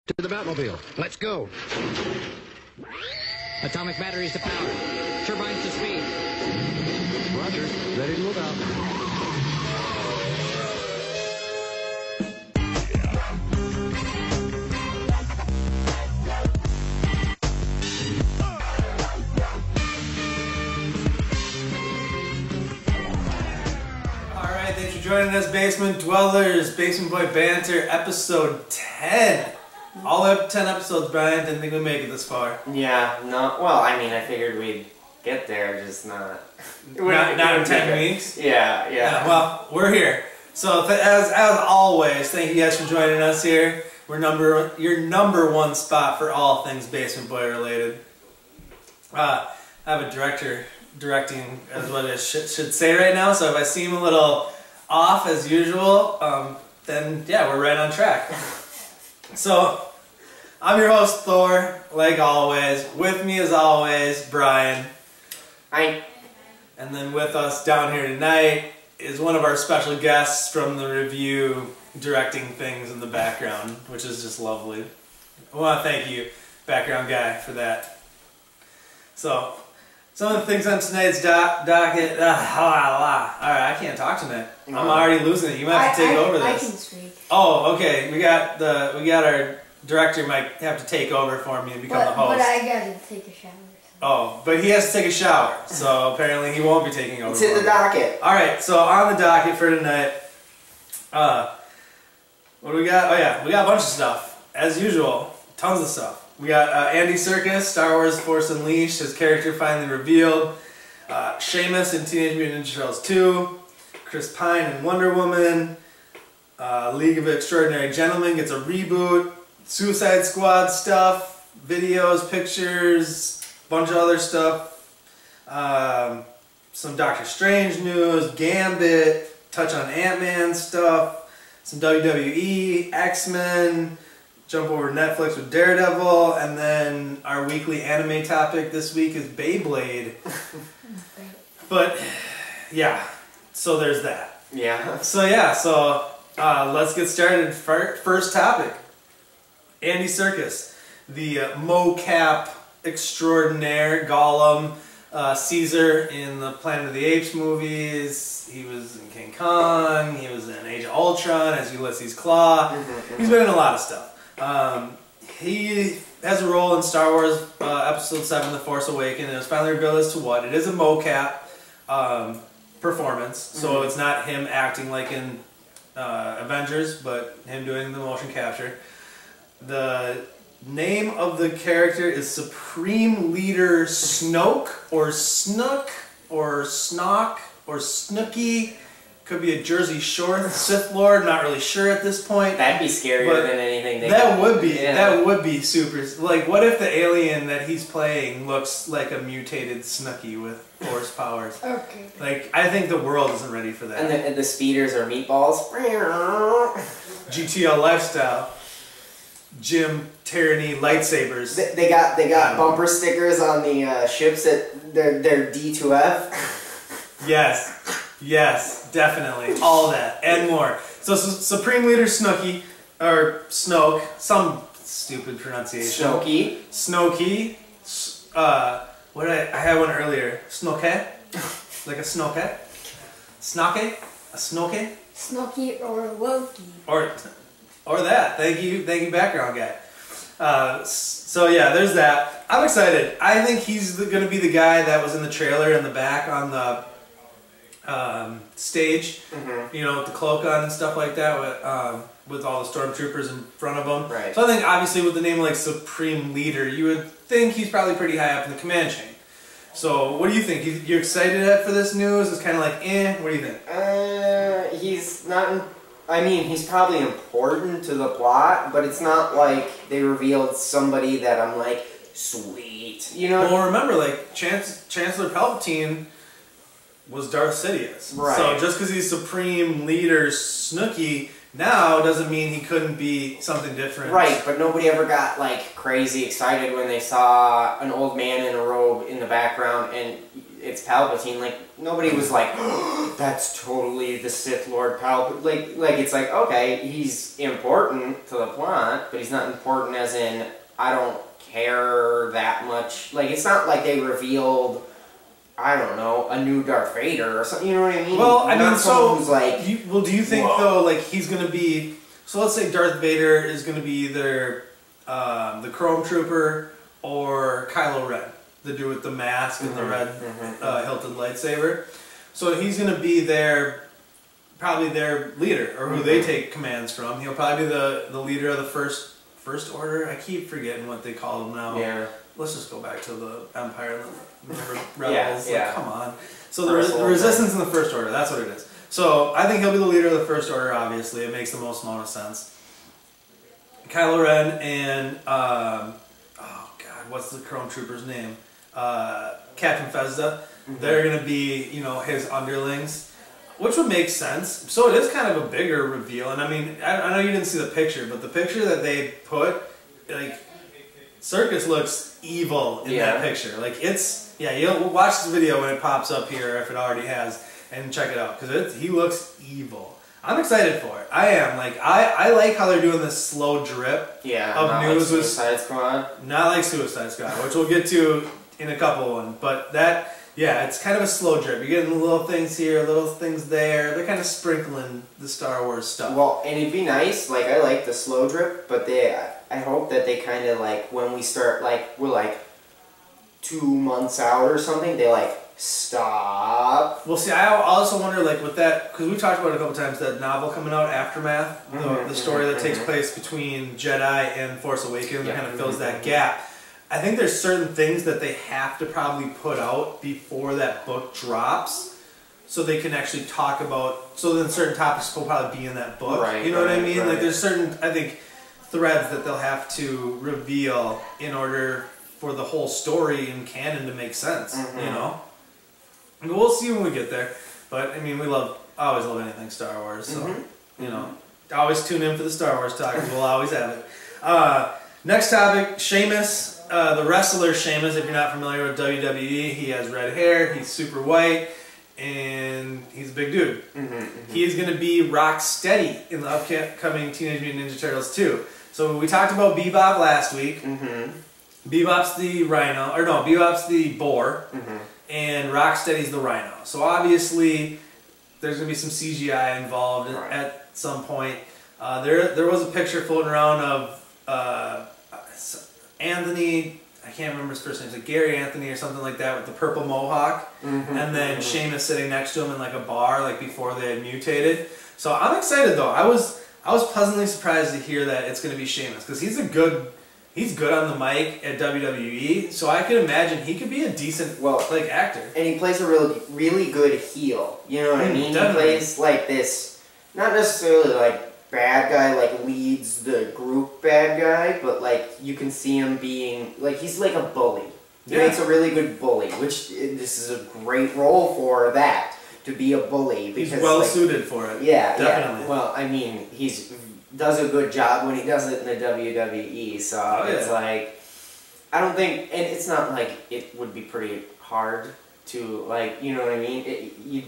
To the Batmobile. Let's go. Atomic batteries to power. Turbines to speed. Roger. Ready to move out. Thanks for joining us, Basement Dwellers. Basement Boy Banter, episode 10. All up 10 episodes, Brian. Didn't think we'd make it this far. Yeah, no. Well, I mean, I figured we'd get there, just not. Not in 10 weeks? Yeah. Well, we're here. So, as always, thank you guys for joining us here. We're your number one spot for all things Basement Boy related. I have a director directing, as what it should say right now, so if I seem a little off as usual, then yeah, we're right on track. So, I'm your host Thor, like always. With me as always, Brian. Hi. And then with us down here tonight is one of our special guests from the review, directing things in the background, which is just lovely. I want to thank you, background guy, for that. So, some of the things on tonight's docket. Alright, I can't talk tonight. I'm already losing it. You might have to take over this. I can speak. Oh, okay. We got our director might have to take over for me and become the host. But I gotta take a shower. Oh, but he has to take a shower, so apparently he won't be taking over. It's in the docket. All right. So on the docket for tonight, what do we got? Oh yeah, we got a bunch of stuff as usual. Tons of stuff. We got Andy Serkis, Star Wars Force Unleashed, his character finally revealed. Sheamus in Teenage Mutant Ninja Turtles 2. Chris Pine in Wonder Woman. League of Extraordinary Gentlemen gets a reboot. Suicide Squad stuff. Videos, pictures, bunch of other stuff. Some Doctor Strange news. Gambit. Touch on Ant-Man stuff. Some WWE. X-Men. Jump over to Netflix with Daredevil, and then our weekly anime topic this week is Beyblade. But, yeah, so there's that. Yeah. So let's get started. First topic, Andy Serkis, the mocap extraordinaire, Gollum, Caesar in the Planet of the Apes movies. He was in King Kong, he was in Age of Ultron as Ulysses Claw. He's been in a lot of stuff. He has a role in Star Wars Episode 7, The Force Awakens, and it was finally revealed as to what. It is a mocap performance, so it's not him acting like in Avengers, but him doing the motion capture. The name of the character is Supreme Leader Snoke, or Snook, or Snock, or Snooky. Could be a Jersey Shore Sith Lord, not really sure at this point. That'd be scarier than anything. That would be super. Like, what if the alien that he's playing looks like a mutated Snooky with force powers? Okay. Like, I think the world isn't ready for that. And the speeders are meatballs. GTL lifestyle. Jim Tyranny lightsabers. They got bumper stickers on the ships that they're D2F. Yes, definitely. All that and more. So Supreme Leader Snooky, or Snoke, some stupid pronunciation. Snokey. I had one earlier. Snoke? Like a Snoke? Snoke? A Snoke? Snooky or Loki. Or that. Thank you, background guy. So yeah, there's that. I'm excited. I think he's going to be the guy that was in the trailer in the back on the stage, you know, with the cloak on and stuff like that, with all the stormtroopers in front of him. Right. So I think obviously with the name like Supreme Leader, you would think he's probably pretty high up in the command chain. So what do you think? You excited for this news? It's kind of like, what do you think? He's not. I mean, he's probably important to the plot, but it's not like they revealed somebody that I'm like, sweet, you know? Well, remember, like, Chancellor Palpatine was Darth Sidious. Right. So just because he's Supreme Leader Snooky now doesn't mean he couldn't be something different. Right, but nobody ever got, like, crazy excited when they saw an old man in a robe in the background and it's Palpatine. Like, nobody was like, oh, that's totally the Sith Lord Palpatine. Like it's like, okay, he's important to the plot, but he's not important as in, I don't care that much. Like, it's not like they revealed, I don't know, a new Darth Vader or something, you know what I mean? Well, I mean, not so, who's like, do you think, whoa. though, like, he's going to be, so let's say Darth Vader is going to be either the Chrome Trooper or Kylo Ren, the dude with the mask and the red hilted lightsaber. So he's going to be probably their leader, or who they take commands from. He'll probably be the leader of the First Order. I keep forgetting what they call them now. Yeah. Let's just go back to the Empire and the Rebels. Yeah. Like, come on. So the Resistance and the First Order, that's what it is. So I think he'll be the leader of the First Order, obviously. It makes the most amount of sense. Kylo Ren and, oh God, what's the Chrome Trooper's name? Captain Fezda. They're going to be, his underlings, which would make sense. So it is kind of a bigger reveal. And I mean, I know you didn't see the picture, but the picture that they put, like, Circus looks evil in that picture. Like, you'll watch this video when it pops up here, if it already has, and check it out, because he looks evil. I'm excited for it. I am. Like, I like how they're doing this slow drip of news. Like Suicide Squad. Not like Suicide Squad, which we'll get to in a couple of them. But it's kind of a slow drip. You're getting little things here, little things there. They're kind of sprinkling the Star Wars stuff. Well, and it'd be nice, like, I like the slow drip, but I hope that they kind of, like, when we start, like, we're, like, 2 months out or something, they, like, stop. Well, see, I also wonder, like, with that, because we talked about it a couple times, that novel coming out, Aftermath, the story that takes place between Jedi and Force Awakens, kind of fills that gap. I think there's certain things that they have to probably put out before that book drops, so they can actually talk about, so then certain topics will probably be in that book. Right, you know what I mean? right. Like, there's certain, I think, threads that they'll have to reveal in order for the whole story in canon to make sense, And we'll see when we get there. But, I mean, I always love anything Star Wars, so, always tune in for the Star Wars talk, we'll always have it. Next topic, Sheamus, the wrestler Sheamus, if you're not familiar with WWE, he has red hair, he's super white, and he's a big dude. He is going to be rock steady in the upcoming Teenage Mutant Ninja Turtles 2. So we talked about Bebop last week. Bebop's the rhino, or no, Bebop's the boar, and Rocksteady's the rhino. So obviously, there's going to be some CGI involved at some point. There was a picture floating around of Anthony, I can't remember his first name, it's like Gary Anthony or something like that, with the purple mohawk, and then Sheamus sitting next to him in like a bar, like before they had mutated. So I'm excited though. I was pleasantly surprised to hear that it's going to be Sheamus, because he's good on the mic at WWE, so I could imagine he could be a decent actor. And he plays a really good heel. You know what I mean? Definitely. He plays like this, not necessarily like bad guy, like leads the group bad guy, but like you can see him being like, he's like a bully. He makes a really good bully, which this is a great role for that, to be a bully. Because he's well suited for it. Yeah, definitely. Yeah. Well, I mean, does a good job when he does it in the WWE, so it's like, I don't think, and it's not like it would be pretty hard to, like, you know what I mean? You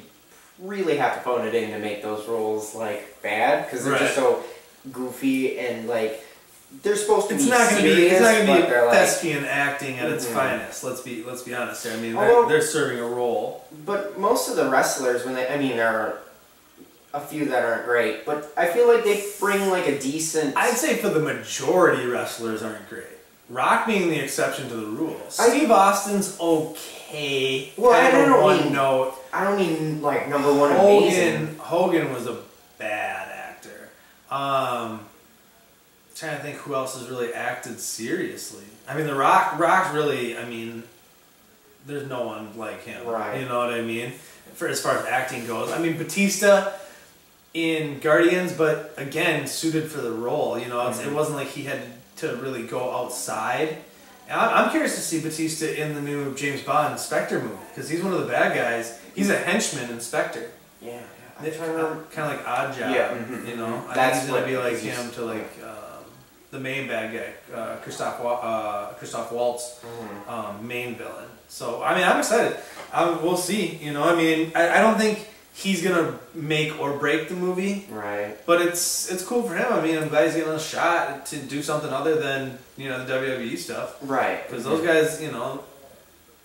really have to phone it in to make those roles, like, bad, because they're just so goofy and, like, they're supposed to be serious, it's not going to be like, thespian acting at its finest, let's be honest here. I mean, they're serving a role. But most of the wrestlers, there are a few that aren't great, but I feel like they bring like a decent... I'd say for the majority, wrestlers aren't great. Rock being the exception to the rule. Steve Austin's okay. Well, I don't mean mean like number one amazing. Hogan was a bad actor. Trying to think who else has really acted seriously. I mean, Rock's really, there's no one like him. Right. You know what I mean? As far as acting goes. I mean, Batista in Guardians, but again, suited for the role. It wasn't like he had to really go outside. And I'm curious to see Batista in the new James Bond Spectre movie, because he's one of the bad guys. He's a henchman in Spectre. Yeah. Kind of like Odd Job. Yeah. I think That's he's going to be like him to like the main bad guy, Christoph Waltz, main villain. So I mean, I'm excited. We'll see. You know, I mean, I don't think he's gonna make or break the movie, right? But it's cool for him. I mean, I'm glad he's getting a shot to do something other than, you know, the WWE stuff, right? Because those guys, you know,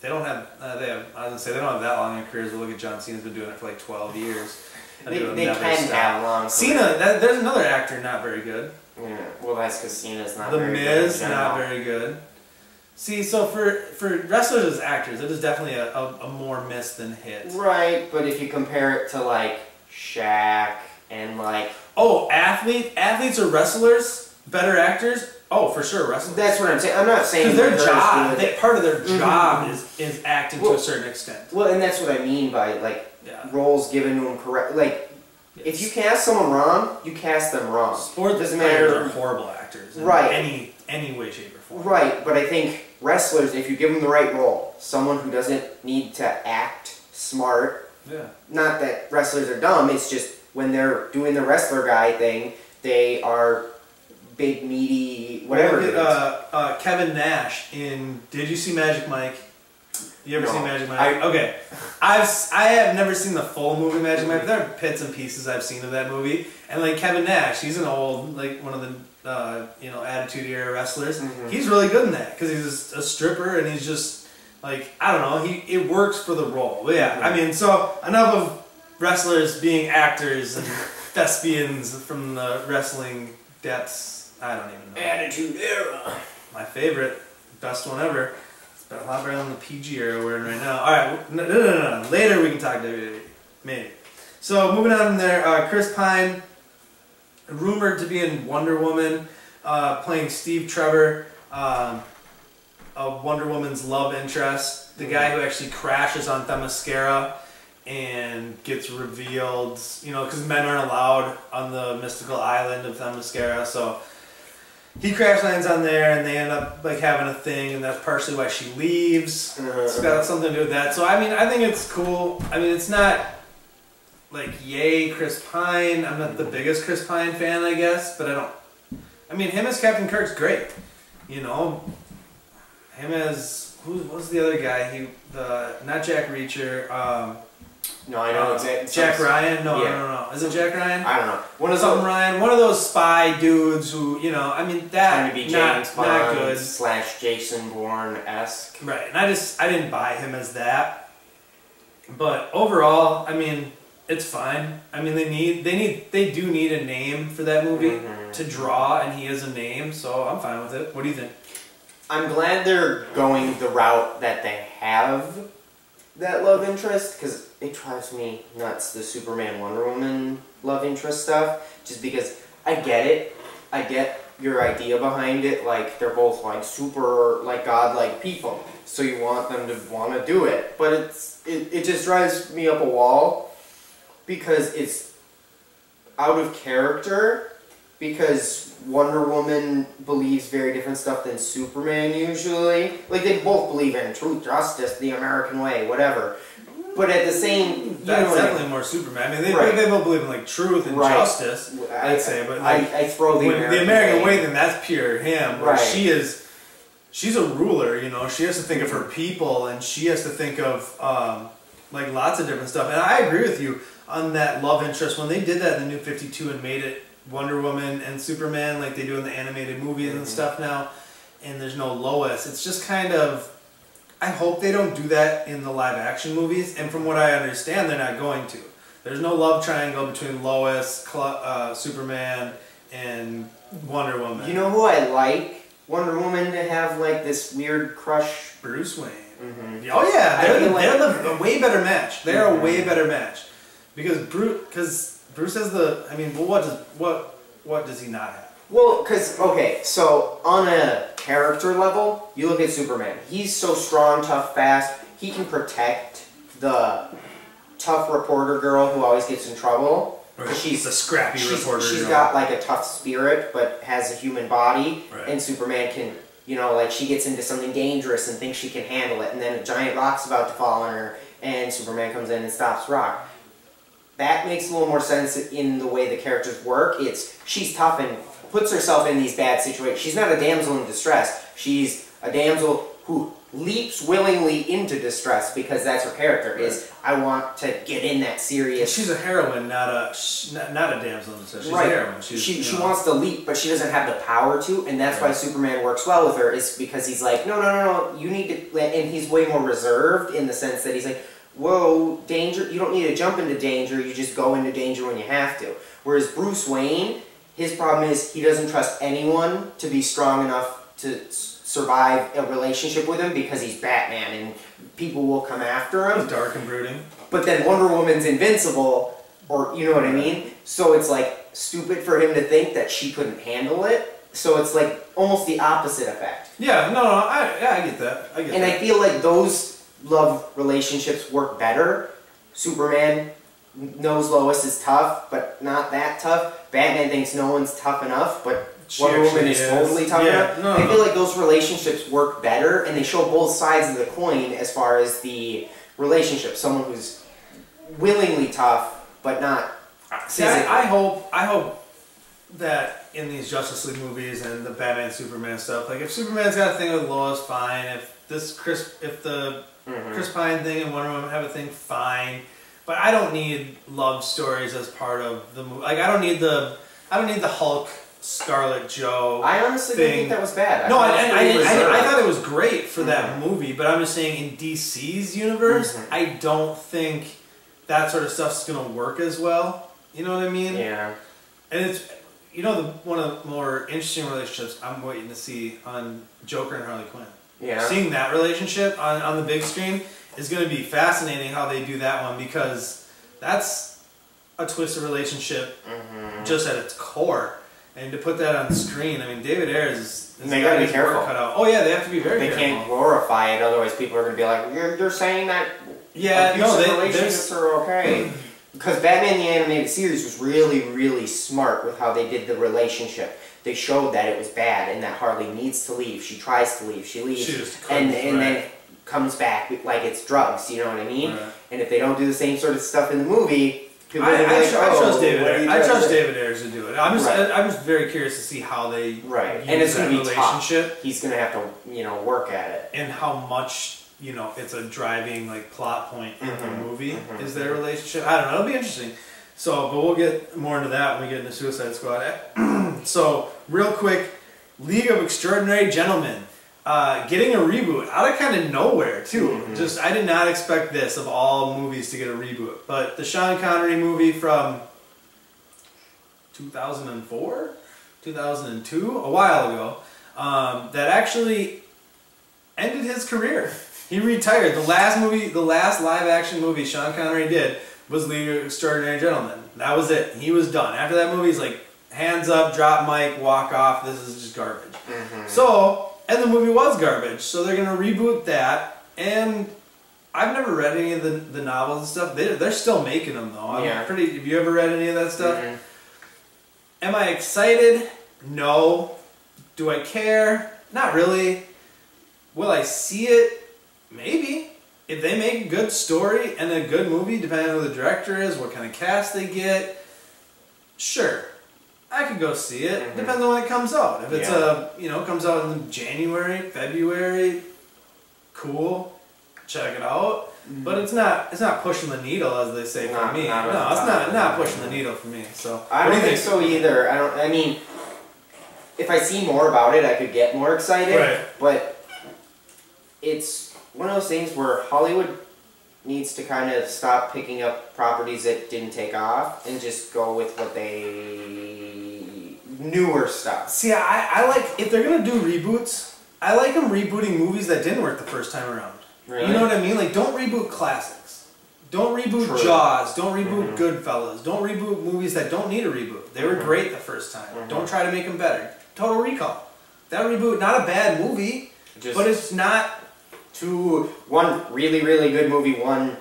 they don't have I was gonna say they don't have that long in careers. But look at John Cena's been doing it for like 12 years. They can have long. Cena, there's another actor not very good. Yeah, well, that's because Cena's not The very good. Miz, not very good. See, so for wrestlers as actors, it is definitely a more miss than hit. Right, but if you compare it to like Shaq and like athletes or wrestlers, better actors. Oh, for sure, wrestlers. That's what I'm saying. I'm not saying their job. Part of their job is acting to a certain extent. Well, and that's what I mean by like roles given to them correct. Like if you cast someone wrong, you cast them wrong. Sports doesn't players matter. are horrible actors. In right. Any way, shape, or form. Right, but I think wrestlers, if you give them the right role, someone who doesn't need to act smart. Yeah. Not that wrestlers are dumb. It's just when they're doing the wrestler guy thing, they are big, meaty, whatever. Kevin Nash in. Did you see Magic Mike? You ever seen Magic Mike? Okay. I have never seen the full movie Magic Mike, but there are bits and pieces I've seen of that movie. And like Kevin Nash, he's an old, like one of the Attitude Era wrestlers. He's really good in that because he's a stripper and he's just like, I don't know, it works for the role. But yeah, I mean, so enough of wrestlers being actors and thespians from the wrestling depths. I don't even know. Attitude Era. My favorite, best one ever. It's been a lot better than the PG era we're in right now. Alright, no. Later we can talk WWE. Maybe. So moving on from there, Chris Pine, rumored to be in Wonder Woman, playing Steve Trevor, a Wonder Woman's love interest, the guy who actually crashes on Themyscira and gets revealed, you know, because men aren't allowed on the mystical island of Themyscira, so he crash lands on there and they end up like having a thing, and that's partially why she leaves. It's got something to do with that. So I mean, I think it's cool. I mean, it's not like yay Chris Pine. I'm not the biggest Chris Pine fan, I guess, but I mean, him as Captain Kirk's great. You know, him as who's the other guy? Not Jack Reacher. No, I know exactly. Jack Ryan? No. Is it Jack Ryan? I don't know. One of those spy dudes who, you know, I mean, that trying to be James Bond not good. / Jason Bourne-esque. Right, and I didn't buy him as that. But overall, I mean, it's fine. I mean, they do need a name for that movie to draw, and he is a name, so I'm fine with it. What do you think? I'm glad they're going the route that they have that love interest, because it drives me nuts, the Superman Wonder Woman love interest stuff, just because I get it. I get your idea behind it, like they're both like super like godlike people, so you want them to want to do it, but it just drives me up a wall because it's out of character, because Wonder Woman believes very different stuff than Superman usually. Like, they both believe in truth, justice, the American way, whatever. But at the same... That's definitely more Superman. I mean, they both believe in, like, truth and justice, I'd say. But like, I throw the American way, then that's pure him. Where Right. She's a ruler, you know. She has to think of her people, and she has to think of, like, lots of different stuff. And I agree with you on that love interest. When they did that in the New 52 and made it Wonder Woman and Superman, like they do in the animated movies and stuff now, and there's no Lois, it's just kind of, I hope they don't do that in the live action movies, and from what I understand, they're not going to. There's no love triangle between Lois, Superman, and Wonder Woman. You know who I like? Wonder Woman to have like this weird crush. Bruce Wayne. Oh yeah, they're a way better match. They're a way better match. Because Bruce has the, I mean, well, what does he not have? Well, because, okay, so on a character level, you look at Superman. He's so strong, tough, fast. He can protect the tough reporter girl who always gets in trouble. She's a scrappy reporter girl. She's got like a tough spirit, but has a human body. Right. And Superman can, you know, like she gets into something dangerous and thinks she can handle it. And then a giant rock's about to fall on her, and Superman comes in and stops rock. That makes a little more sense in the way the characters work. She's tough and puts herself in these bad situations. She's not a damsel in distress. She's a damsel who leaps willingly into distress because that's her character. Is I want to get in that serious. She's a heroine, not a damsel in distress. She's right. a heroine. She wants to leap, but she doesn't have the power to, and that's why Superman works well with her. Is because he's like, no, you need to, and he's way more reserved in the sense that he's like, whoa, danger. You don't need to jump into danger. You just go into danger when you have to. Whereas Bruce Wayne, his problem is he doesn't trust anyone to be strong enough to survive a relationship with him because he's Batman and people will come after him. He's dark and brooding. But then Wonder Woman's invincible, or you know what I mean? So it's like stupid for him to think that she couldn't handle it. So it's like almost the opposite effect. Yeah, no, I get that. I feel like those love relationships work better. Superman knows Lois is tough, but not that tough. Batman thinks no one's tough enough, but Wonder Woman is totally tough enough. I feel like those relationships work better, and they show both sides of the coin as far as the relationship. Someone who's willingly tough, but not physically. I hope that in these Justice League movies and the Batman Superman stuff, like if Superman's got a thing with Lois, fine. If the Chris Pine thing and Wonder Woman have a thing, fine. But I don't need love stories as part of the movie. Like I don't need the Hulk Scarlet Joe. I honestly didn't think that was bad. I thought it was great for that movie, but I'm just saying in DC's universe, I don't think that sort of stuff's gonna work as well. You know what I mean? Yeah. And it's one of the more interesting relationships I'm waiting to see on Joker and Harley Quinn. Yeah. Seeing that relationship on the big screen is going to be fascinating how they do that one because that's a twisted relationship just at its core. And to put that on screen, I mean, David Ayers is they got to be careful. Cut out. Oh yeah, they have to be very careful. They can't glorify it, otherwise people are going to be like, you're saying that relationships are okay. Because Batman the Animated Series was really, really smart with how they did the relationship. They showed that it was bad and that Harley needs to leave. She tries to leave. She leaves. And then comes back like it's drugs, you know what I mean? Right. And if they don't do the same sort of stuff in the movie, people are like, I trust David Ayers to do it. I'm just very curious to see how they use and it's going to be relationship. Tough. He's going to have to work at it. And how much it's a driving plot point in the movie is their relationship. I don't know. It'll be interesting. So, but we'll get more into that when we get into Suicide Squad. So, real quick, League of Extraordinary Gentlemen. Getting a reboot out of kind of nowhere too. Just I did not expect this of all movies to get a reboot. But the Sean Connery movie from 2004, 2002, a while ago, that actually ended his career. He retired. The last live action movie Sean Connery did was League of Extraordinary Gentlemen. That was it. He was done. After that movie, he's like, hands up, drop mic, walk off. This is just garbage. So. And the movie was garbage, so they're going to reboot that. And I've never read any of the novels and stuff. They're still making them, though. Have you ever read any of that stuff? Am I excited? No. Do I care? Not really. Will I see it? Maybe. If they make a good story and a good movie, depending on who the director is, what kind of cast they get, sure. I could go see it. Depends on when it comes out. If it's comes out in January, February, cool, check it out. But it's not pushing the needle, as they say for me. It's not pushing the needle for me. So I don't think so either. I mean, if I see more about it, I could get more excited. Right. But it's one of those things where Hollywood needs to kind of stop picking up properties that didn't take off and just go with what newer stuff. See, I like, if they're going to do reboots, I like them rebooting movies that didn't work the first time around. Really? You know what I mean? Like, don't reboot classics. Don't reboot Jaws. Don't reboot Goodfellas. Don't reboot movies that don't need a reboot. They were great the first time. Don't try to make them better. Total Recall. That reboot, not a bad movie, but it's not... One really, really good movie, one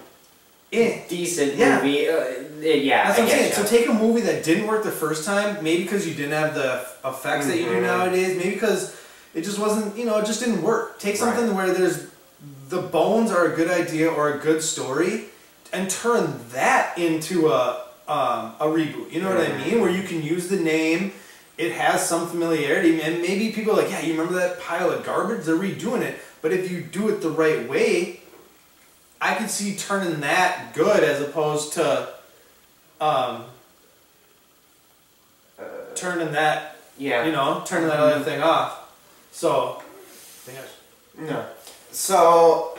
decent movie. That's what I'm saying. So take a movie that didn't work the first time, maybe because you didn't have the effects that you do nowadays, maybe because it just wasn't, it just didn't work. Take something where the bones are a good idea or a good story, and turn that into a reboot. You know what I mean? Where you can use the name it has some familiarity, and maybe people are like, yeah, you remember that pile of garbage? They're redoing it. But if you do it the right way, I could see turning that good as opposed to turning that, turning that other thing off. So, no. So,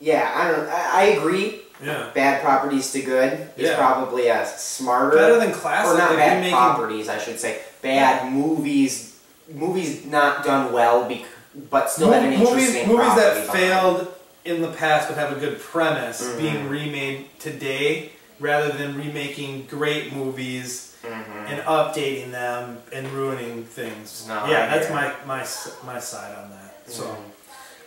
yeah, I agree. Yeah. Bad properties to good is probably a smarter. Better than classic. Or not like bad properties, I should say. Bad movies. Movies not done well, but still have an interesting movies that behind failed in the past but have a good premise being remade today rather than remaking great movies and updating them and ruining things. No, that's my side on that. So.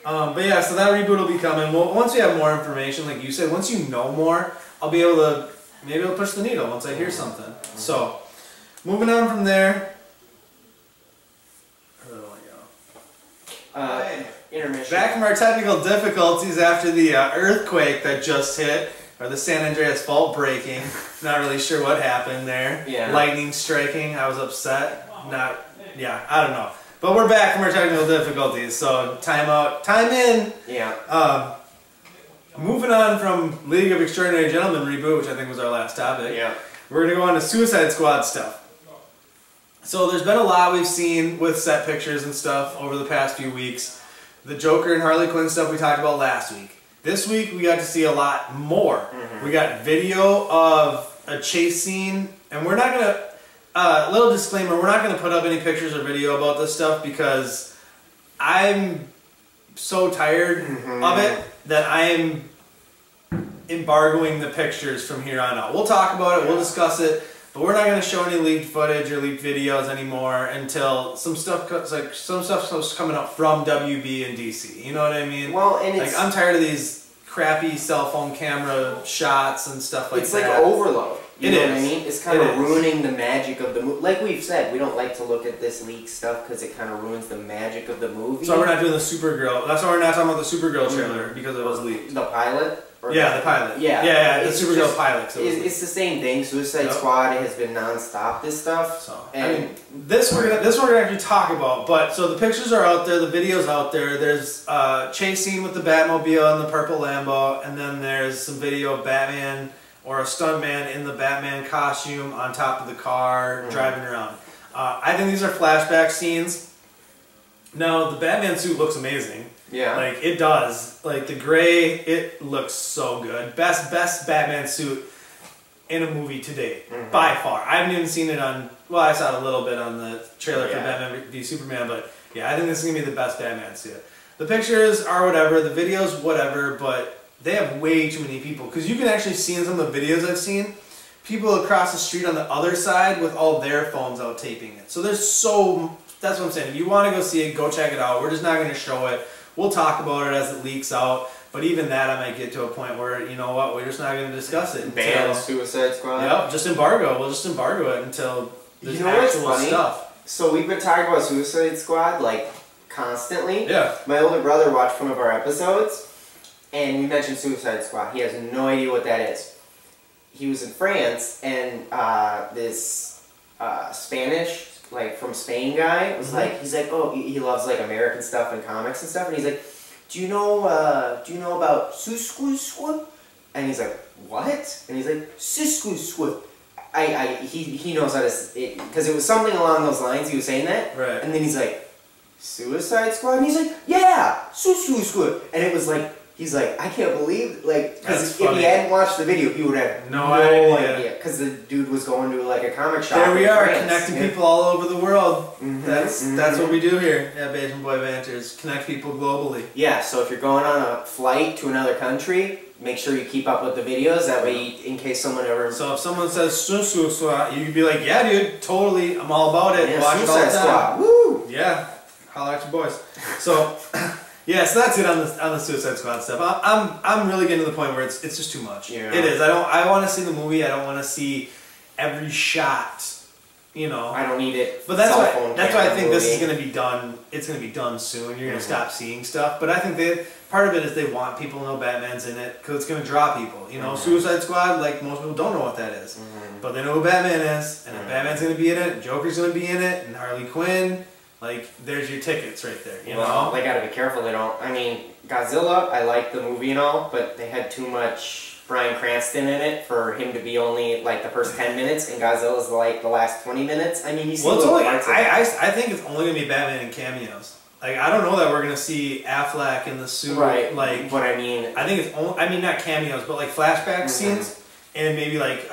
But yeah, so that reboot will be coming. Well, once we have more information, like you said, once you know more, I'll be able to, maybe I'll push the needle once I hear something. So, moving on from there. Where do I go? Intermission. Back from our technical difficulties after the earthquake that just hit, or the San Andreas fault breaking. Not really sure what happened there. Yeah. Lightning striking, I was upset. I don't know. But we're back from our technical difficulties, so time out, time in. Yeah. Moving on from League of Extraordinary Gentlemen reboot, which I think was our last topic. Yeah. We're going to go on to Suicide Squad stuff. So there's been a lot we've seen with set pictures and stuff over the past few weeks. The Joker and Harley Quinn stuff we talked about last week. This week we got to see a lot more. We got video of a chase scene, and we're not going to... little disclaimer, we're not going to put up any pictures or video about this stuff because I'm so tired of it that I am embargoing the pictures from here on out. We'll talk about it, we'll discuss it, but we're not going to show any leaked footage or leaked videos anymore until some stuff's coming up from WB and DC. You know what I mean? Well, and like, I'm tired of these crappy cell phone camera shots and stuff like that. It's like overload. You know what I mean? It's kind of It ruining the magic of the movie. Like we've said, we don't like to look at this leak stuff because it kind of ruins the magic of the movie. So we're not doing the Supergirl. That's why we're not talking about the Supergirl trailer because it was leaked. The pilot? Yeah, the pilot. Yeah, the Supergirl pilot. So it's the same thing. Suicide Squad has been non-stop. This stuff. So and I mean, this we're gonna actually talk about. But so the pictures are out there, the videos out there. There's chase scene with the Batmobile and the purple Lambo, and then there's some video of Batman or a stuntman in the Batman costume on top of the car driving around. I think these are flashback scenes. Now the Batman suit looks amazing. Yeah. Like, it does. Like, the gray, it looks so good. Best Batman suit in a movie to date. By far. I haven't even seen it on... Well, I saw it a little bit on the trailer for Batman v Superman, but yeah, I think this is going to be the best Batman suit. The pictures are whatever, the videos whatever, but they have way too many people. Because you can actually see in some of the videos I've seen, people across the street on the other side with all their phones out taping it. So there's so... That's what I'm saying. If you want to go see it, go check it out. We're just not going to show it. We'll talk about it as it leaks out, but even that I might get to a point where, you know what, we're just not going to discuss it. Ban Suicide Squad? Yep, just embargo. We'll just embargo it until there's what's actual funny? stuff. So we've been talking about Suicide Squad, like, constantly. Yeah. My older brother watched one of our episodes, and we mentioned Suicide Squad. He has no idea what that is. He was in France, and this Spanish... like from Spain guy was like, he's like, oh, he loves like American stuff and comics and stuff, and he's like, do you know about Suskusquad? And he's like, what? And he's like, Suskusquad. He knows how to, because it was something along those lines. He was saying that, right? And then he's like, Suicide Squad, and he's like, yeah, Suskusquad, and it was like. He's like, I can't believe, like, because if he hadn't watched the video, he would have no idea. Because the dude was going to like a comic shop. There we are, France. connecting people all over the world. That's what we do here at Boy Banter, is connect people globally. Yeah, so if you're going on a flight to another country, make sure you keep up with the videos. That way, in case someone ever. So if someone says Suicide, you can be like, yeah, dude, totally, I'm all about it. Yeah, Watch it all the time. Squad. Woo! Yeah, holla at your boys. So. Yeah, so that's it on the Suicide Squad stuff. I'm really getting to the point where it's just too much. Yeah. It is. I want to see the movie. I don't want to see every shot you know. I don't need it. But that's cell why phone I think this is movie. going to be done. It's going to be done soon. You're going to stop seeing stuff. But I think part of it is they want people to know Batman's in it because it's going to draw people. You know, Suicide Squad, like most people don't know what that is, but they know who Batman is, and if Batman's going to be in it, Joker's going to be in it, and Harley Quinn. Like, there's your tickets right there. You know, they got to be careful. They don't. I mean, Godzilla. I like the movie and all, but they had too much Bryan Cranston in it for him to be only like the first 10 minutes, and Godzilla's like the last 20 minutes. I mean, you see it's only. parts of I think it's only gonna be Batman and cameos. Like, I don't know that we're gonna see Affleck in the suit. right? Like, but I mean, I think it's only. I mean, not cameos, but like flashback scenes, and maybe like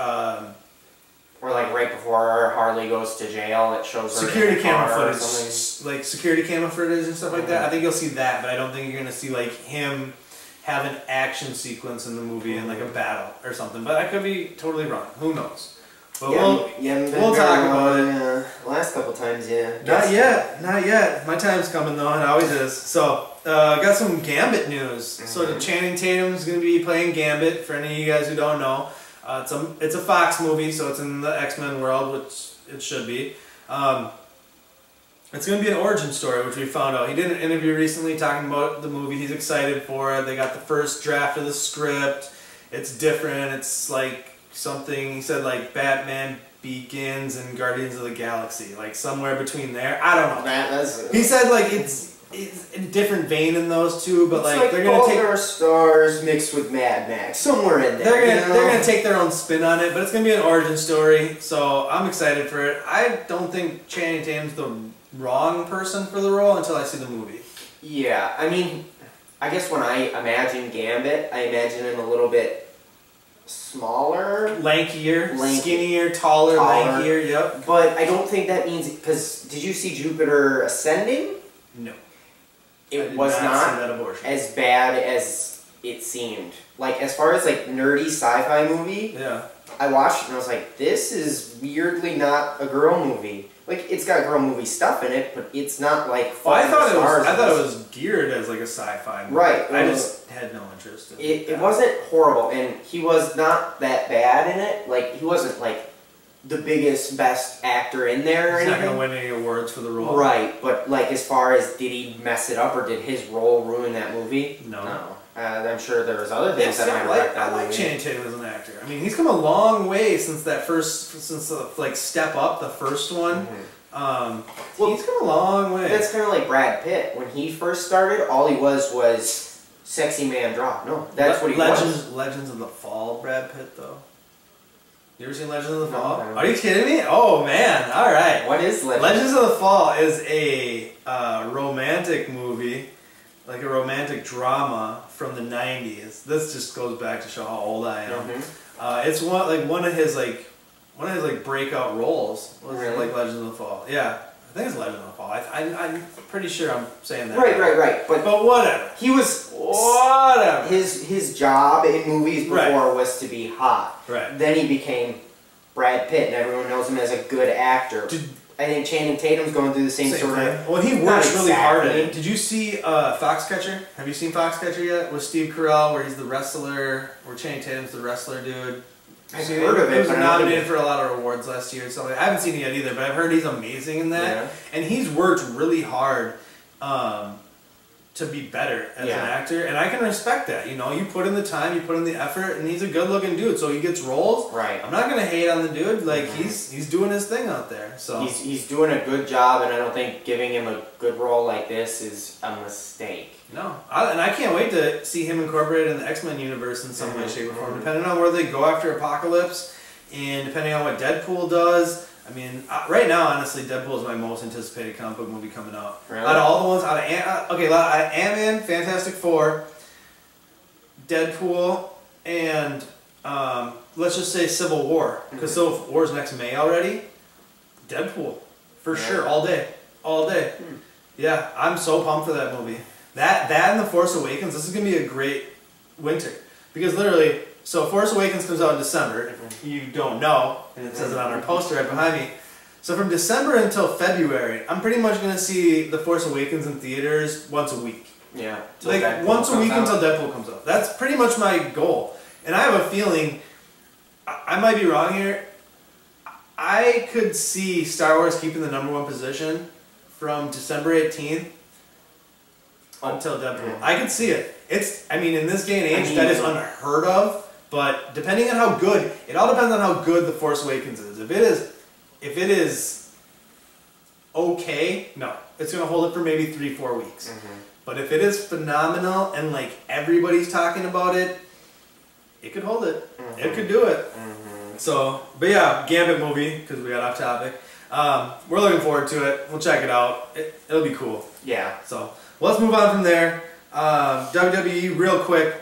or like right before Harley goes to jail, it shows her security in the camera car or footage, something. like security camera footage and stuff like that. I think you'll see that, but I don't think you're gonna see like him have an action sequence in the movie in like a battle or something. But I could be totally wrong. Who knows? But we'll talk about it. Last couple times, yeah. Not yet. My time's coming though. It always is. So, got some Gambit news. So the Channing Tatum's gonna be playing Gambit. For any of you guys who don't know, it's a Fox movie, so it's in the X-Men world, which it should be. It's going to be an origin story, which we found out. He did an interview recently talking about the movie. He's excited for it. They got the first draft of the script. It's different. It's like something, he said, like Batman Begins and Guardians of the Galaxy. Like somewhere between there. I don't know. He said like it's a different vein in those two, but like they're going to take our stars mixed with Mad Max. Somewhere in there. They're gonna take their own spin on it, but it's gonna be an origin story. So I'm excited for it. I don't think Channing Tatum's the wrong person for the role until I see the movie. Yeah, I mean, I guess when I imagine Gambit, I imagine him a little bit smaller, lankier, skinnier, taller, lankier. Yep. But I don't think that means, because did you see Jupiter Ascending? No. It was not as bad as it seemed. Like, as far as like nerdy sci-fi movie, yeah, I watched it and I was like, this is weirdly not a girl movie. Like, it's got girl movie stuff in it, but it's not like. Well, I thought it was geared as like a sci-fi movie. Right. I just had no interest in it. It wasn't horrible, and he was not that bad in it. Like, he wasn't like the biggest, best actor in there or He's anything. not gonna win any awards for the role. Right, but like as far as did he mess it up or did his role ruin that movie? No. I'm sure there was other things that might wreck that movie. I like Channing Tatum as an actor. I mean, he's come a long way since like Step Up, the first one. Well, he's come a long way. That's kind of like Brad Pitt. When he first started, all he was sexy man drop. No, that's what he was. Legends of the Fall, Brad Pitt, though. You ever seen Legends of the Fall? No. Are you kidding me? Oh man! All right. What is Legends? Legends of the Fall is a romantic movie, like a romantic drama from the '90s. This just goes back to show how old I am. It's one of his breakout roles was like Legends of the Fall. Yeah, I think it's Legends of the Fall. I'm pretty sure I'm saying that. Right. But whatever. He was whatever. His job in movies before was to be hot. Right. Then he became Brad Pitt, and everyone knows him as a good actor. I think Channing Tatum's going through the same sort of. Well, he works really hard at it. Did you see Foxcatcher? Have you seen Foxcatcher yet? With Steve Carell, where he's the wrestler, where Channing Tatum's the wrestler dude. I've heard of it. He was nominated for a lot of awards last year. So I haven't seen it yet either, but I've heard he's amazing in that. Yeah. And he's worked really hard to be better as an actor, and I can respect that. You know, you put in the time, you put in the effort, and he's a good-looking dude, so he gets roles. Right. I'm not gonna hate on the dude. Like he's doing his thing out there. So he's doing a good job, and I don't think giving him a good role like this is a mistake. No, and I can't wait to see him incorporated in the X-Men universe in some way, shape, or form. Depending on where they go after Apocalypse, and depending on what Deadpool does. I mean, right now, honestly, Deadpool is my most anticipated comic book movie coming out. Really? Out of all the ones, out of Ant-Man, Fantastic Four, Deadpool, and let's just say Civil War, because Civil War's next May already. Deadpool, for sure, all day. Yeah, I'm so pumped for that movie. That and The Force Awakens. This is gonna be a great winter because literally. So Force Awakens comes out in December, if you don't know, and it says it on our poster right behind me. So from December until February, I'm pretty much going to see The Force Awakens in theaters once a week. Yeah. Like once a week until Deadpool comes out. That's pretty much my goal. And I have a feeling, I might be wrong here, I could see Star Wars keeping the #1 position from December 18th until Deadpool. I could see it. I mean, in this day and age, that is unheard of. But depending on how good, it all depends on how good The Force Awakens is. If it is okay, no, it's gonna hold it for maybe 3-4 weeks. But if it is phenomenal and like everybody's talking about it, it could hold it. It could do it. So, but yeah, Gambit movie, because we got off topic. We're looking forward to it. We'll check it out. It'll be cool. Yeah. So, let's move on from there. WWE, real quick.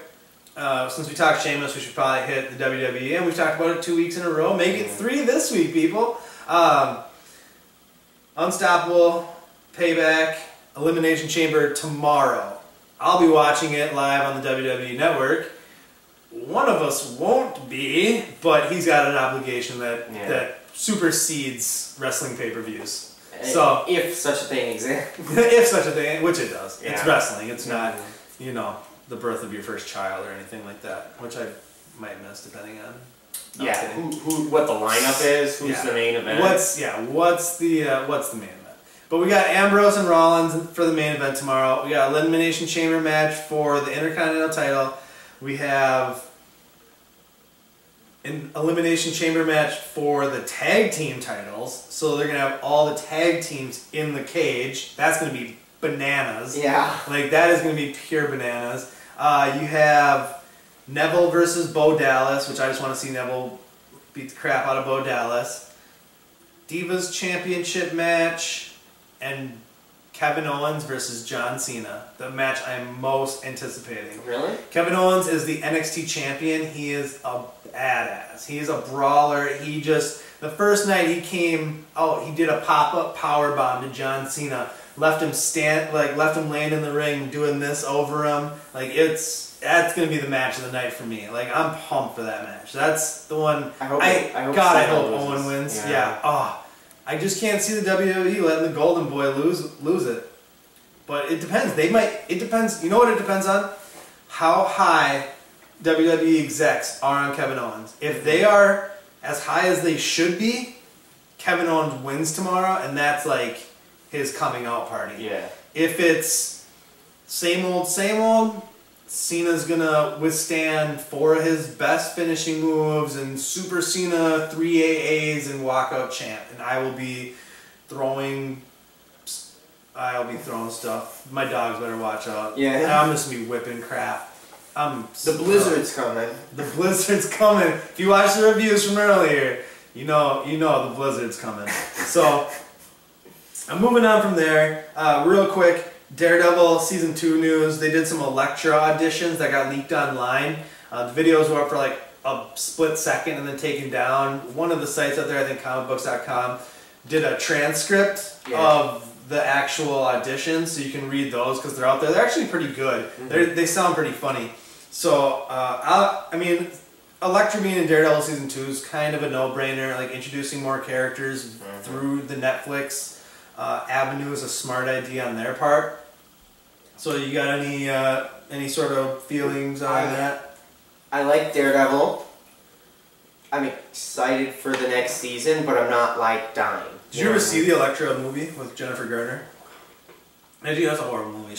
Since we talked Sheamus, we should probably hit the WWE, and we've talked about it 2 weeks in a row. Make it 3 this week, people. Unstoppable, Payback, Elimination Chamber tomorrow. I'll be watching it live on the WWE Network. One of us won't be, but he's got an obligation that supersedes wrestling pay-per-views. So if such a thing exists. If such a thing, which it does. Yeah. It's wrestling. It's not, you know, the birth of your first child or anything like that, which I might miss depending on. What the lineup is, who's the main event. What's the main event? But we got Ambrose and Rollins for the main event tomorrow. We got Elimination Chamber match for the Intercontinental title. We have an Elimination Chamber match for the tag team titles. So they're going to have all the tag teams in the cage. That's going to be bananas. Yeah. Like, that is going to be pure bananas. You have Neville versus Bo Dallas, which I just want to see Neville beat the crap out of Bo Dallas. Divas Championship match, and Kevin Owens versus John Cena, the match I'm most anticipating. Really? Kevin Owens is the NXT champion. He is a badass. He is a brawler. He just, the first night he came out, he did a pop-up power bomb to John Cena. Left him laying in the ring, doing this over him. Like, that's gonna be the match of the night for me. Like, I'm pumped for that match. That's the one. I hope Owen wins. Yeah. Oh, I just can't see the WWE letting the Golden Boy lose it. But it depends. It depends. You know what it depends on? How high WWE execs are on Kevin Owens. If they are as high as they should be, Kevin Owens wins tomorrow, and that's like his coming out party. Yeah. If it's same old, Cena's gonna withstand 4 of his best finishing moves and Super Cena 3 AAs and walkout chant, and I will be throwing stuff. My dogs better watch out. Yeah. I'm just gonna be whipping crap. The blizzard's coming. The blizzard's coming. If you watch the reviews from earlier, you know the blizzard's coming. So I'm moving on from there. Real quick. Daredevil Season 2 news. They did some Elektra auditions that got leaked online. The videos were up for like a split second and then taken down. One of the sites out there, I think comicbooks.com, did a transcript of the actual auditions, so you can read those because they're out there. They're actually pretty good. They sound pretty funny. So, I mean, Elektra being in Daredevil Season 2 is kind of a no-brainer. Like, introducing more characters through the Netflix avenue is a smart idea on their part. So you got any sort of feelings on that? I like Daredevil. I'm excited for the next season, but I'm not like dying. Did you ever see the Elektra movie with Jennifer Garner? Maybe that's a horrible movie.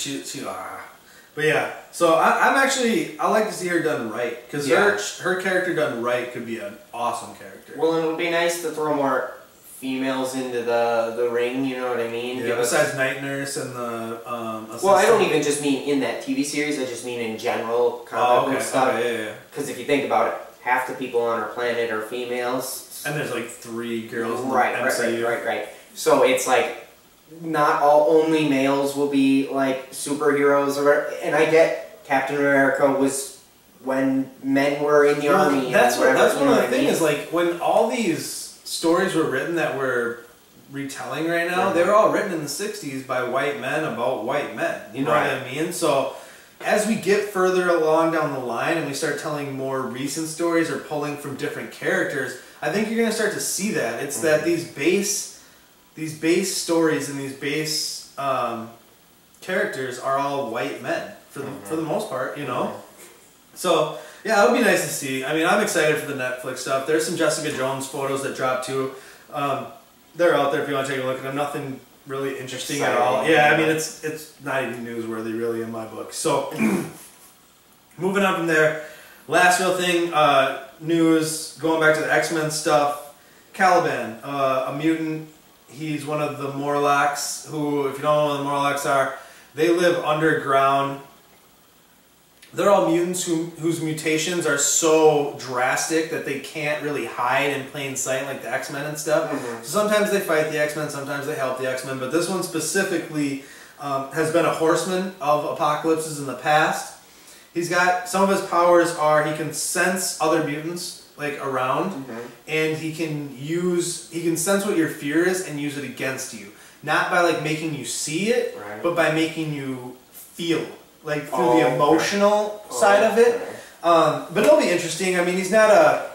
But yeah, so I like to see her done right, because her character done right could be an awesome character. Well, and it would be nice to throw more females into the ring, you know what I mean? Yeah, besides Night Nurse and the assistant. Well, I don't even just mean in that TV series, I just mean in general comic book stuff. Yeah. Because if you think about it, half the people on our planet are females. And there's like 3 girls in the MCU. Right. So it's like, not only males will be like superheroes, and I get Captain America was when men were in the army. That's one of the things is like when all these stories were written that we're retelling right now, they were all written in the 60s by white men about white men. You know what I mean? So as we get further along down the line and we start telling more recent stories or pulling from different characters, I think you're going to start to see that. It's that these base stories and these base characters are all white men for the most part, you know? So yeah, it would be nice to see. I mean, I'm excited for the Netflix stuff. There's some Jessica Jones photos that dropped too. They're out there if you want to take a look at them. Nothing really interesting at all. Yeah, I mean, it's not even newsworthy really in my book. So, moving on from there, last real thing, news, going back to the X-Men stuff, Caliban, a mutant. He's one of the Morlocks who, if you don't know what the Morlocks are, they live underground. They're all mutants whose mutations are so drastic that they can't really hide in plain sight like the X-Men and stuff. So sometimes they fight the X-Men, sometimes they help the X-Men, but this one specifically has been a horseman of apocalypses in the past. He's got, some of his powers are he can sense other mutants like around, and he can sense what your fear is and use it against you. Not by like making you see it, but by making you feel, like through the emotional side of it. But it'll be interesting. I mean, he's not a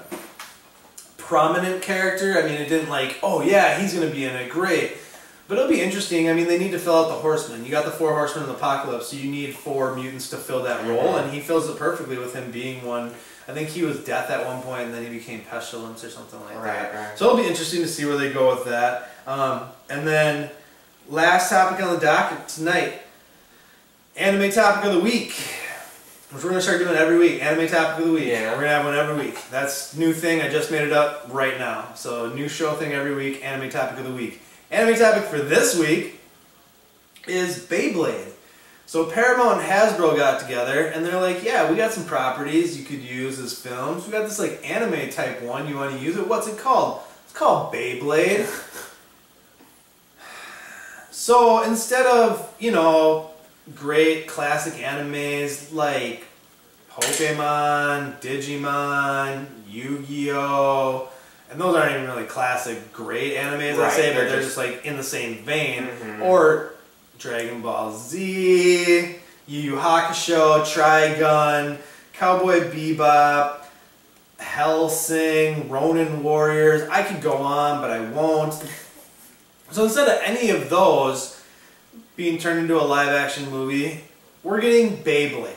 prominent character. I mean, it didn't like, oh yeah, he's going to be in it, great. But it'll be interesting. I mean, they need to fill out the Horsemen. You got the 4 Horsemen of the Apocalypse, so you need 4 mutants to fill that role, and he fills it perfectly with him being one. I think he was Death at one point, and then he became Pestilence or something like that. So it'll be interesting to see where they go with that. And then, last topic on the docket tonight, anime topic of the week, which we're going to start doing every week. Anime topic of the week. Yeah. We're going to have one every week. That's new thing. I just made it up right now. So new show thing every week, anime topic of the week. Anime topic for this week is Beyblade. So Paramount and Hasbro got together and they're like, yeah, we got some properties you could use as films. We got this like anime type one. You want to use it? What's it called? It's called Beyblade. So instead of, you know, great classic animes like Pokemon, Digimon, Yu-Gi-Oh! And those aren't even really classic great animes, I'd say, but they're just like in the same vein. Or Dragon Ball Z, Yu Yu Hakusho, Trigun, Cowboy Bebop, Hellsing, Ronin Warriors. I could go on, but I won't. So instead of any of those being turned into a live-action movie, we're getting Beyblade.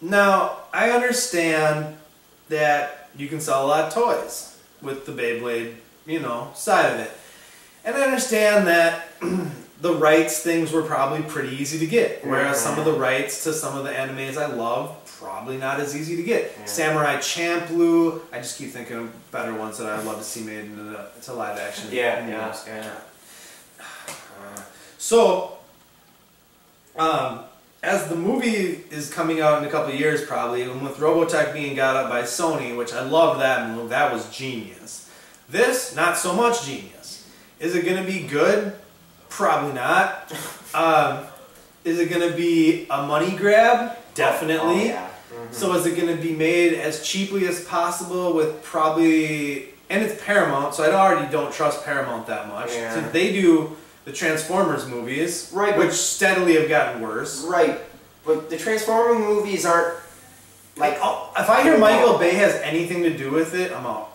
Now, I understand that you can sell a lot of toys with the Beyblade, you know, side of it. And I understand that the rights things were probably pretty easy to get, whereas some of the rights to some of the animes I love, probably not as easy to get. Samurai Champloo, I just keep thinking of better ones that I'd love to see made into live action. So, as the movie is coming out in a couple of years probably, and with Robotech being got up by Sony, which I love that move, that was genius. This, not so much genius. Is it going to be good? Probably not. Is it going to be a money grab? Definitely. So is it going to be made as cheaply as possible with probably, and it's Paramount, so I already don't trust Paramount that much. So they do the Transformers movies, which steadily have gotten worse. But the Transformer movies aren't like. If I hear Michael Bay has anything to do with it, I'm out.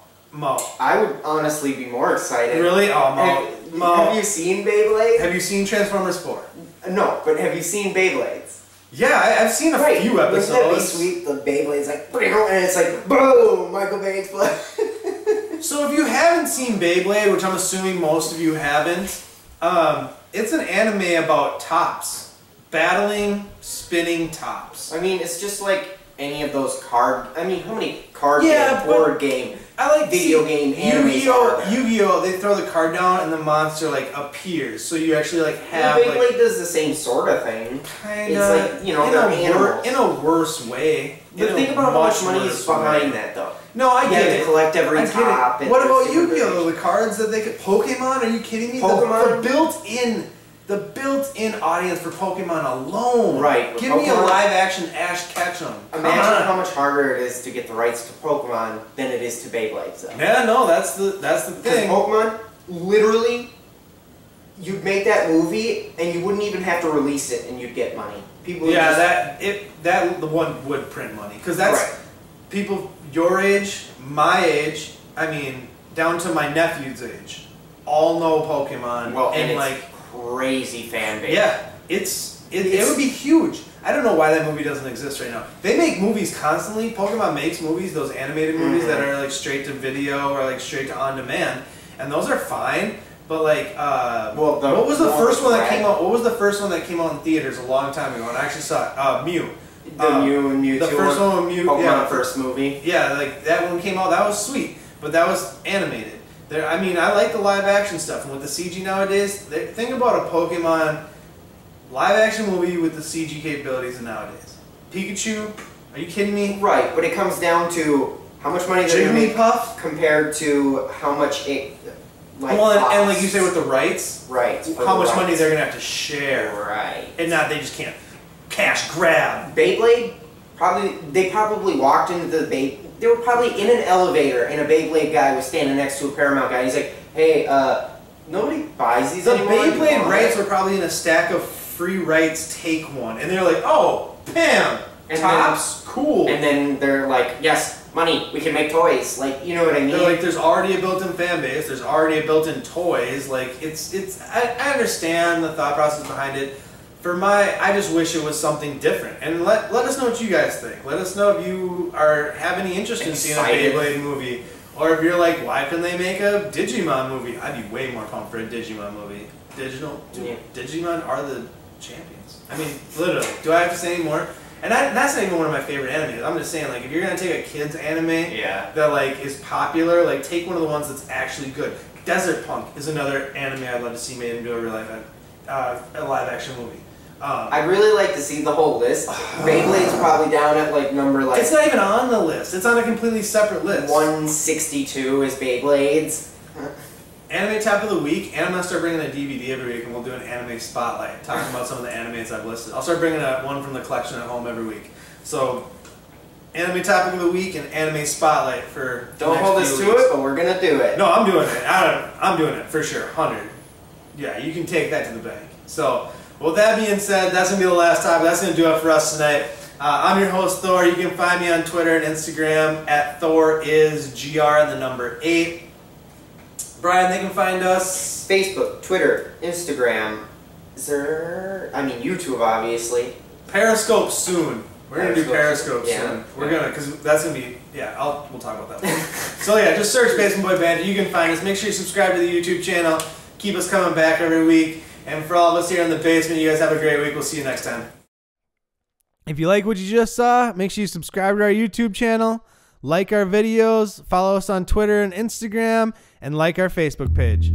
I would honestly be more excited. Really? Oh, I'm out. Have you seen Beyblade? Have you seen Transformers 4? No, but have you seen Beyblades? Yeah, I've seen a few episodes. Wouldn't that be sweet? The Beyblade's like, and it's like, boom, Michael Bay explodes. So if you haven't seen Beyblade, which I'm assuming most of you haven't, it's an anime about tops. Battling, spinning tops. I mean, it's just like any of those card... I mean, how many card game, board game, video game animes are there? Yu-Gi-Oh! They throw the card down and the monster like appears, so you actually like have... Beyblade does the same sort of thing. Kinda. It's like, you know, they're animals. In a worse way. But think about how much money is behind that, though. No, I get it. You have to collect every top. What about Yu-Gi-Oh! The cards that they could... Pokemon? Are you kidding me? Pokemon? The built-in audience for Pokemon alone. Give me a live-action Ash Ketchum. Imagine how much harder it is to get the rights to Pokemon than it is to Beyblade. So. Yeah, no, that's the thing. Pokemon, literally, you'd make that movie and you wouldn't even have to release it and you'd get money. People. Yeah, the one would print money because that's people your age, my age. I mean, down to my nephew's age, all know Pokemon. Well, and like. Crazy fan base. Yeah, it would be huge. I don't know why that movie doesn't exist right now. They make movies constantly. Pokemon makes movies, those animated movies that are like straight to video or like straight to on demand. and those are fine. But like, Well, what was the first one that red- came out? What was the first one that came out in theaters a long time ago? And I actually saw it. Mew. The Mew and Mewtwo. The first one with Mew. Pokemon Yeah, first movie. Yeah, like that one came out. That was sweet, but that was animated. There, I mean, I like the live action stuff, and with the CG nowadays, think about a Pokemon live action movie with the CG capabilities of nowadays. Pikachu, are you kidding me? Right, but it comes down to how much money they're going to make Jigglypuff? compared to how much it Well, and costs. like you say with the rights, Right. for how the much money rights. they're gonna have to share, Right. and not they just can't cash grab. Beyblade, they probably walked into the they were probably in an elevator and a Beyblade guy was standing next to a Paramount guy. He's like, hey, nobody buys these The anymore. You Beyblade want rights it?" were probably in a stack of free rights. Take one, and they're like, oh, bam, And tops, cool. And then they're like, yes, money, we can make toys. Like, you know what I mean? They're like, there's already a built-in fan base. There's already a built-in toys. Like, it's. I understand the thought process behind it. I just wish it was something different. And let us know what you guys think. Let us know if you have any interest in seeing a Excited. Beyblade movie, or if you're like, why couldn't they make a Digimon movie? I'd be way more pumped for a Digimon movie. Yeah. Digimon are the champions. I mean, literally. Do I have to say any more? And that's not even one of my favorite animes. I'm just saying, like, if you're gonna take a kids anime Yeah. that like is popular, like take one of the ones that's actually good. Desert Punk is another anime I'd love to see made into a real life, a live action movie. I'd really like to see the whole list. Beyblade's probably down at like number like It's not even on the list. It's on a completely separate list. 162 is Beyblades. Anime Top of the Week, and I'm going to start bringing a DVD every week, and we'll do an anime spotlight, talking about some of the animes I've listed. I'll start bringing one from the collection at home every week. So, Anime Topic of the Week and Anime Spotlight for the Don't next hold few us to weeks. it, but we're gonna do it. No, I'm doing it. I'm doing it for sure. 100. Yeah, you can take that to the bank. So, with that being said, that's going to be the last topic. That's going to do it for us tonight. I'm your host, Thor. You can find me on Twitter and Instagram at ThorIsGR and the number 8. Brian, they can find us. Facebook, Twitter, Instagram. YouTube, obviously. Periscope soon. We're going to do Periscope Yeah. soon. We're going to, because that's going to be, we'll talk about that later. So yeah, just search Basement Boy Banter. You can find us. Make sure you subscribe to the YouTube channel. Keep us coming back every week. And for all of us here in the basement, you guys have a great week. We'll see you next time. If you like what you just saw, make sure you subscribe to our YouTube channel, like our videos, follow us on Twitter and Instagram, and like our Facebook page.